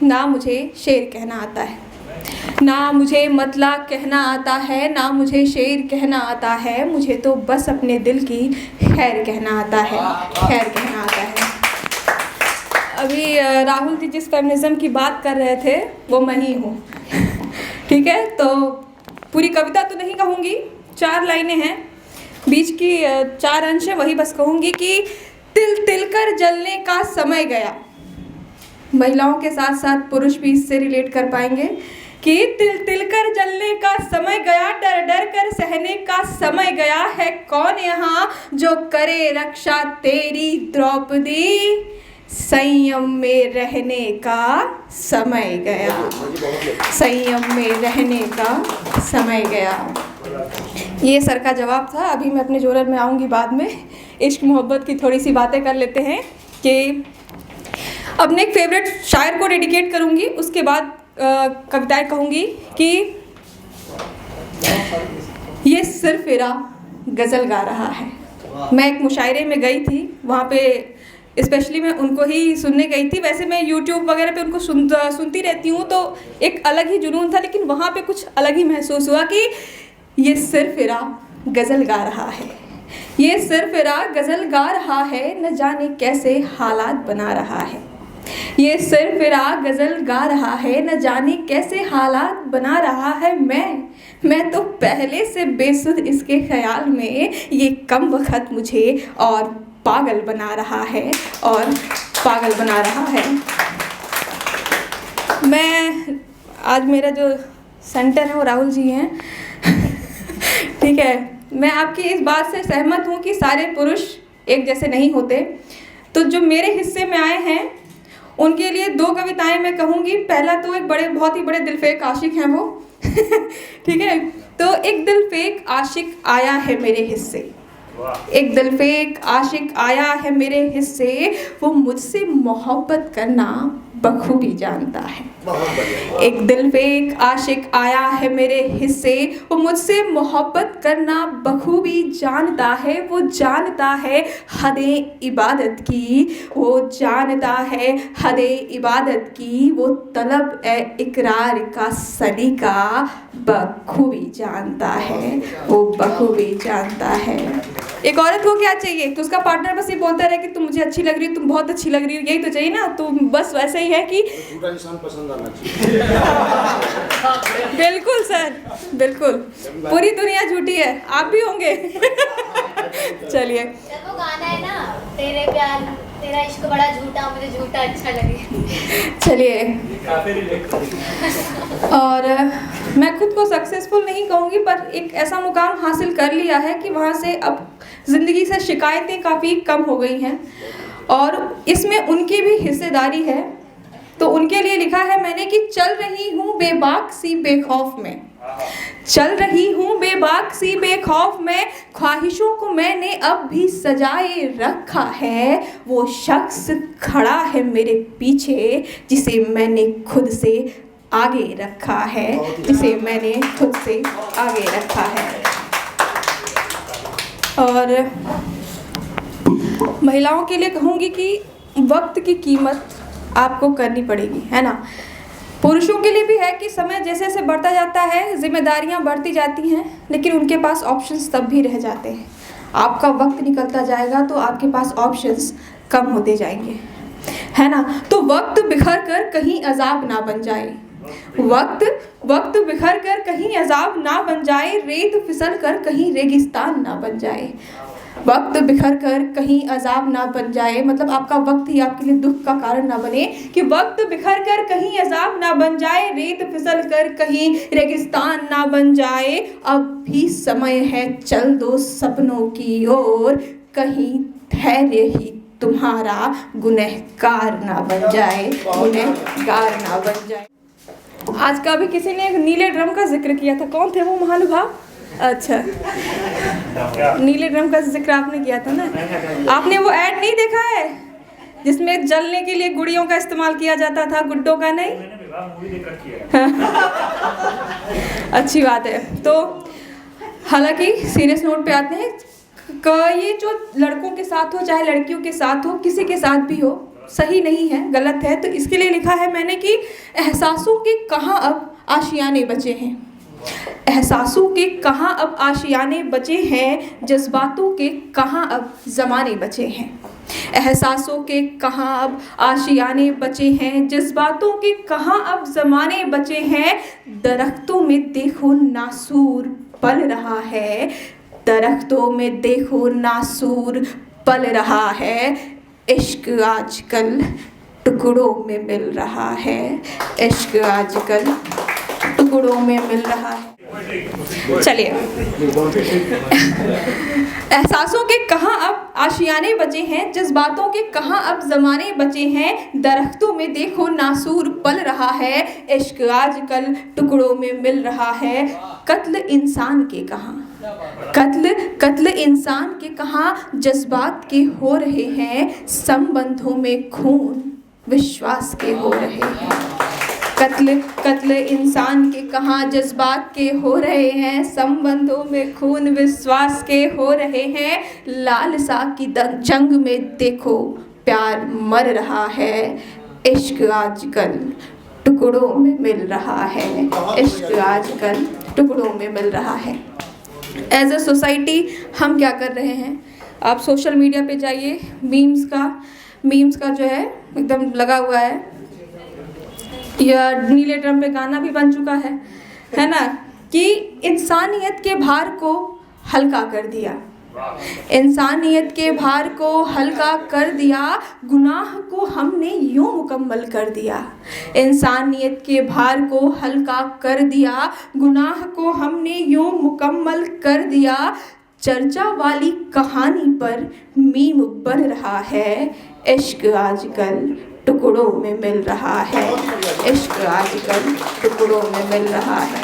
ना मुझे शेर कहना आता है, ना मुझे मतला कहना आता है, ना मुझे शेर कहना आता है, मुझे तो बस अपने दिल की खैर कहना आता है, खैर कहना आता है। अभी राहुल जी जिस फेमिनिज्म की बात कर रहे थे वो मैं ही हूँ, ठीक है। तो पूरी कविता तो नहीं कहूँगी, 4 लाइनें हैं, बीच की 4 अंश है, वही बस कहूँगी कि तिल तिल कर जलने का समय गया। महिलाओं के साथ साथ पुरुष भी इससे रिलेट कर पाएंगे कि तिल तिल कर जलने का समय गया, डर डर कर सहने का समय गया है। कौन यहाँ जो करे रक्षा तेरी द्रौपदी, संयम में रहने का समय गया, संयम में रहने का समय गया। ये सर का जवाब था। अभी मैं अपने जोरर में आऊँगी बाद में। इश्क मोहब्बत की थोड़ी सी बातें कर लेते हैं कि अपने एक फेवरेट शायर को डेडिकेट करूँगी, उसके बाद कविताएं कहूँगी कि ये सिर फिरा गज़ल गा रहा है। मैं एक मुशायरे में गई थी, वहाँ पे स्पेशली मैं उनको ही सुनने गई थी। वैसे मैं यूट्यूब वगैरह पे उनको सुनती रहती हूँ, तो एक अलग ही जुनून था, लेकिन वहाँ पे कुछ अलग ही महसूस हुआ कि ये सिर फिरा गज़ल गा रहा है, ये सिर फिरा गज़ल गा रहा है, न जाने कैसे हालात बना रहा है। ये सिर फिरा गज़ल गा रहा है, न जाने कैसे हालात बना रहा है। मैं तो पहले से बेसुध इसके ख्याल में, ये कम वक्त मुझे और पागल बना रहा है, और पागल बना रहा है। मैं आज मेरा जो सेंटर है वो राहुल जी हैं, ठीक है। मैं आपकी इस बात से सहमत हूँ कि सारे पुरुष एक जैसे नहीं होते। तो जो मेरे हिस्से में आए हैं उनके लिए 2 कविताएं मैं कहूँगी। पहला तो एक बहुत ही बड़े दिलफेक आशिक हैं वो ठीक है। तो एक दिलफेक आशिक आया है मेरे हिस्से, एक दिलफेक आशिक आया है मेरे हिस्से, वो मुझसे मोहब्बत करना बखूबी जानता है। एक दिलफेक आशिक आया है मेरे हिस्से, वो मुझसे मोहब्बत करना बखूबी जानता है। वो जानता है हदें इबादत की, वो जानता है हदें इबादत की, वो तलब ए इकरार का सलीका बखूबी जानता है, वो बखूबी जानता है। एक औरत को क्या चाहिए कि उसका पार्टनर बस ये बोलता रहे कि तुम मुझे अच्छी लग रही हो, तुम बहुत अच्छी लग रही हो, यही तो चाहिए ना। तो बस वैसे ही है कि झूठा इंसान पसंद आना चाहिए। बिल्कुल सर, बिल्कुल, पूरी दुनिया झूठी है, आप भी होंगे चलिए, वो गाना है ना, तेरे प्यार तेरा इश्क बड़ा झूठा, मुझे झूठा अच्छा लगे। चलिए। और मैं खुद को सक्सेसफुल नहीं कहूँगी, पर एक ऐसा मुकाम हासिल कर लिया है कि वहाँ से अब ज़िंदगी से शिकायतें काफ़ी कम हो गई हैं, और इसमें उनकी भी हिस्सेदारी है। तो उनके लिए लिखा है मैंने कि चल रही हूँ बेबाक सी बेखौफ में, चल रही हूँ बेबाक सी बेखौफ में, ख्वाहिशों को मैंने अब भी सजाए रखा है। वो शख्स खड़ा है मेरे पीछे जिसे मैंने खुद से आगे रखा है, जिसे मैंने खुद से आगे रखा है। और महिलाओं के लिए कहूँगी कि वक्त की कीमत आपको करनी पड़ेगी, है ना। पुरुषों के लिए भी है कि समय जैसे जैसे बढ़ता जाता है, जिम्मेदारियां बढ़ती जाती हैं, लेकिन उनके पास ऑप्शंस तब भी रह जाते हैं। आपका वक्त निकलता जाएगा तो आपके पास ऑप्शंस कम होते जाएंगे, है ना। तो वक्त बिखर कर कहीं अजाब ना बन जाए, वक्त बिखर कर कहीं अजाब ना बन जाए, रेत फिसल कर कहीं रेगिस्तान ना बन जाए। वक्त बिखर कर कहीं अजाब ना बन जाए, मतलब आपका वक्त ही आपके लिए दुख का कारण ना बने, कि वक्त बिखर कर कहीं अजाब ना बन जाए, रेत फिसल कर कहीं रेगिस्तान ना बन जाए। अब भी समय है चल दो सपनों की ओर, कहीं धैर्य ही तुम्हारा गुनहगार ना बन जाए, गुनहगार ना बन जाए। आज का भी किसी ने एक नीले ड्रम का जिक्र किया था, कौन थे वो महानुभाव? अच्छा, नीले ड्रम का जिक्र आपने किया था ना। आपने वो ऐड नहीं देखा है जिसमें जलने के लिए गुड़ियों का इस्तेमाल किया जाता था, गुड्डों का नहीं? अच्छी बात है। तो हालांकि सीरियस नोट पे आते हैं, ये जो लड़कों के साथ हो चाहे लड़कियों के साथ हो, किसी के साथ भी हो, सही नहीं है, गलत है। तो इसके लिए लिखा है मैंने कि एहसासों के कहाँ अब आशियाने बचे हैं, एहसासों के कहाँ अब आशियाने बचे हैं, जज्बातों के कहाँ अब ज़माने बचे हैं। एहसासों के कहाँ अब आशियाने बचे हैं, जज्बातों के कहाँ अब ज़माने बचे हैं। दरख्तों में देखो नासूर पल रहा है, दरख्तों में देखो नासूर पल रहा है। इश्क आजकल टुकड़ों में मिल रहा है, इश्क आजकल टुकड़ों में मिल रहा है। चलिए, एहसासों के कहाँ अब आशियाने बचे हैं, जज्बातों के कहाँ अब ज़माने बचे हैं। दरख्तों में देखो नासूर पल रहा है, इश्क आजकल टुकड़ों में मिल रहा है। कत्ल इंसान के कहाँ, कत्ल इंसान के कहाँ, जज्बात के हो रहे हैं। संबंधों में खून विश्वास के हो रहे हैं। कत्ल इंसान के कहाँ, जज्बात के हो रहे हैं। संबंधों में खून विश्वास के हो रहे हैं। लालसा की जंग में देखो प्यार मर रहा है, इश्क आजकल टुकड़ों में मिल रहा है, इश्क आजकल टुकड़ों में मिल रहा है। एज अ सोसाइटी हम क्या कर रहे हैं, आप सोशल मीडिया पे जाइए, मीम्स का जो है एकदम लगा हुआ है, या नीले ड्रम पे गाना भी बन चुका है ना, कि इंसानियत के भार को हल्का कर दिया, इंसानियत के भार को हल्का कर दिया। गुनाह को हमने यूं मुकम्मल कर दिया, इंसानियत के भार को हल्का कर दिया। गुनाह को हमने यूं मुकम्मल कर दिया। चर्चा वाली कहानी पर मीम बन रहा है, इश्क आजकल टुकड़ों में मिल रहा है, इश्क आजकल टुकड़ों में मिल रहा है।